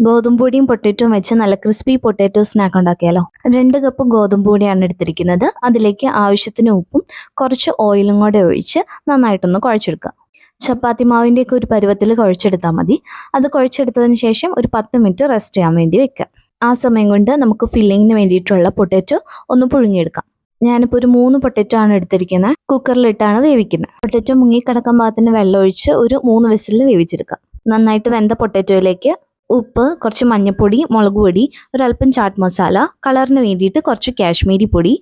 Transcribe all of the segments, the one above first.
ഗോതമ്പൊടിയും പൊട്ടറ്റോയും വെച്ച് നല്ല crispy potato snack ഉണ്ടാക്കിയാലോ. 2 കപ്പ് ഗോതമ്പ് പൊടിയാണ് എടുത്തിരിക്കുന്നത്. അതിലേക്ക് ആവശ്യത്തിന് ഉപ്പും കുറച്ച് ഓയിലും കൂടെ ഒഴിച്ച് നന്നായിട്ടൊന്ന് കുഴച്ചെടുക്കുക. ചപ്പാത്തി മാവിൻ്റെയൊക്കെ ഒരു പരുവത്തിൽ കുഴച്ചെടുത്താൽ മതി. അത് കുഴച്ചെടുത്തതിന് ശേഷം ഒരു 10 മിനിറ്റ് റെസ്റ്റ് ചെയ്യാൻ വേണ്ടി വെക്കുക. ആ സമയം കൊണ്ട് നമുക്ക് ഫില്ലിങ്ങിന് വേണ്ടിയിട്ടുള്ള പൊട്ടാറ്റോ ഒന്ന് പുഴുങ്ങിയെടുക്കാം. ഞാനിപ്പോൾ ഒരു 3 പൊട്ടാറ്റോ ആണ് എടുത്തിരിക്കുന്നത്. കുക്കറിലിട്ടാണ് വേവിക്കുന്നത്. പൊട്ടാറ്റോ മുങ്ങിക്കിടക്കാൻ പാകത്തിന് വെള്ളം ഒഴിച്ച് ഒരു 3 വിസിലിൽ വേവിച്ചെടുക്കാം. നന്നായിട്ട് വെന്ത പൊട്ടാറ്റോയിലേക്ക് ഉപ്പ്, കുറച്ച് മഞ്ഞൾപ്പൊടി, മുളക് പൊടി, ഒരല്പം ചാറ്റ് മസാല, കളറിന് വേണ്ടിയിട്ട് കുറച്ച് കാശ്മീരി പൊടി,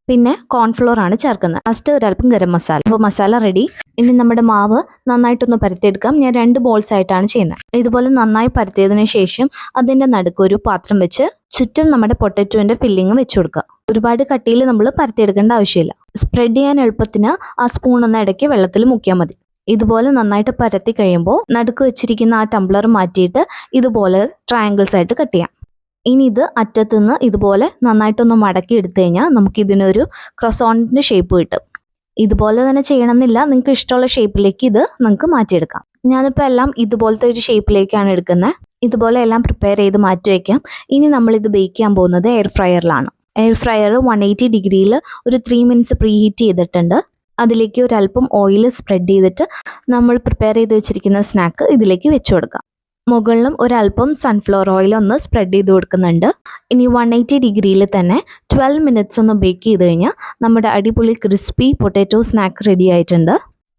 പിന്നെ കോൺഫ്ലോർ ആണ് ചേർക്കുന്നത്. ലാസ്റ്റ് ഒരല്പം ഗരം മസാല. അപ്പോൾ മസാല റെഡി. ഇനി നമ്മുടെ മാവ് നന്നായിട്ടൊന്ന് പരത്തിയെടുക്കാം. ഞാൻ 2 ബോൾസ് ആയിട്ടാണ് ചെയ്യുന്നത്. ഇതുപോലെ നന്നായി പരത്തിയതിന് ശേഷം അതിൻ്റെ നടുക്ക് ഒരു പാത്രം വെച്ച് ചുറ്റും നമ്മുടെ പൊട്ടാറ്റോൻ്റെ ഫില്ലിങ് വെച്ച് കൊടുക്കുക. ഒരുപാട് കട്ടിയിൽ നമ്മൾ പരത്തിയെടുക്കേണ്ട ആവശ്യമില്ല. സ്പ്രെഡ് ചെയ്യാൻ എളുപ്പത്തിന് ആ സ്പൂൺ ഒന്ന് ഇടയ്ക്ക് വെള്ളത്തിൽ മുക്കിയാൽ മതി. ഇതുപോലെ നന്നായിട്ട് പരത്തി കഴിയുമ്പോൾ നടുക്ക് വെച്ചിരിക്കുന്ന ആ ടംബ്ലർ മാറ്റിയിട്ട് ഇതുപോലെ ട്രയാങ്കിൾസ് ആയിട്ട് കട്ട് ചെയ്യാം. ഇനി ഇത് അറ്റത്തുനിന്ന് ഇതുപോലെ നന്നായിട്ടൊന്ന് മടക്കി എടുത്തു കഴിഞ്ഞാൽ നമുക്കിതിനൊരു ക്രോസോണിൻ്റെ ഷേപ്പ് കിട്ടും. ഇതുപോലെ തന്നെ ചെയ്യണമെന്നില്ല, നിങ്ങൾക്ക് ഇഷ്ടമുള്ള ഷേപ്പിലേക്ക് ഇത് നിങ്ങൾക്ക് മാറ്റിയെടുക്കാം. ഞാനിപ്പോൾ എല്ലാം ഇതുപോലത്തെ ഒരു ഷേപ്പിലേക്കാണ് എടുക്കുന്നത്. ഇതുപോലെ എല്ലാം പ്രിപ്പയർ ചെയ്ത് മാറ്റി വയ്ക്കാം. ഇനി നമ്മളിത് ബേക്ക് ചെയ്യാൻ പോകുന്നത് എയർ ഫ്രയറിലാണ്. എയർ ഫ്രയർ 180 ഡിഗ്രിയിൽ ഒരു 3 മിനിറ്റ്സ് പ്രീ ഹീറ്റ് ചെയ്തിട്ടുണ്ട്. അതിലേക്ക് ഒരല്പം ഓയിൽ സ്പ്രെഡ് ചെയ്തിട്ട് നമ്മൾ പ്രിപ്പയർ ചെയ്ത് വെച്ചിരിക്കുന്ന സ്നാക്ക് ഇതിലേക്ക് വെച്ച് കൊടുക്കാം. മുകളിലും ഒരല്പം സൺഫ്ലവർ ഓയിൽ ഒന്ന് സ്പ്രെഡ് ചെയ്ത് കൊടുക്കുന്നുണ്ട്. ഇനി 180 ഡിഗ്രിയിൽ തന്നെ 12 മിനിറ്റ്സ് ഒന്ന് ബേക്ക് ചെയ്ത് കഴിഞ്ഞാൽ നമ്മുടെ അടിപൊളി ക്രിസ്പി പൊട്ടാറ്റോ സ്നാക്ക് റെഡി ആയിട്ടുണ്ട്.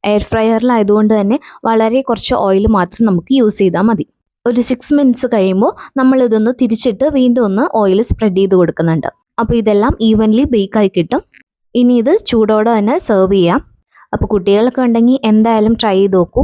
എയർ ഫ്രയറിലായതുകൊണ്ട് തന്നെ വളരെ കുറച്ച് ഓയിൽ മാത്രം നമുക്ക് യൂസ് ചെയ്താൽ മതി. ഒരു 6 മിനിറ്റ്സ് കഴിയുമ്പോൾ നമ്മളിതൊന്ന് തിരിച്ചിട്ട് വീണ്ടും ഒന്ന് ഓയിൽ സ്പ്രെഡ് ചെയ്ത് കൊടുക്കുന്നുണ്ട്. അപ്പോൾ ഇതെല്ലാം ഈവൻലി ബേക്കായി കിട്ടും. ഇനി ഇത് ചൂടോടെ തന്നെ സെർവ് ചെയ്യാം. അപ്പോൾ കുട്ടികളൊക്കെ ഉണ്ടെങ്കിൽ എന്തായാലും ട്രൈ ചെയ്ത് നോക്കൂ.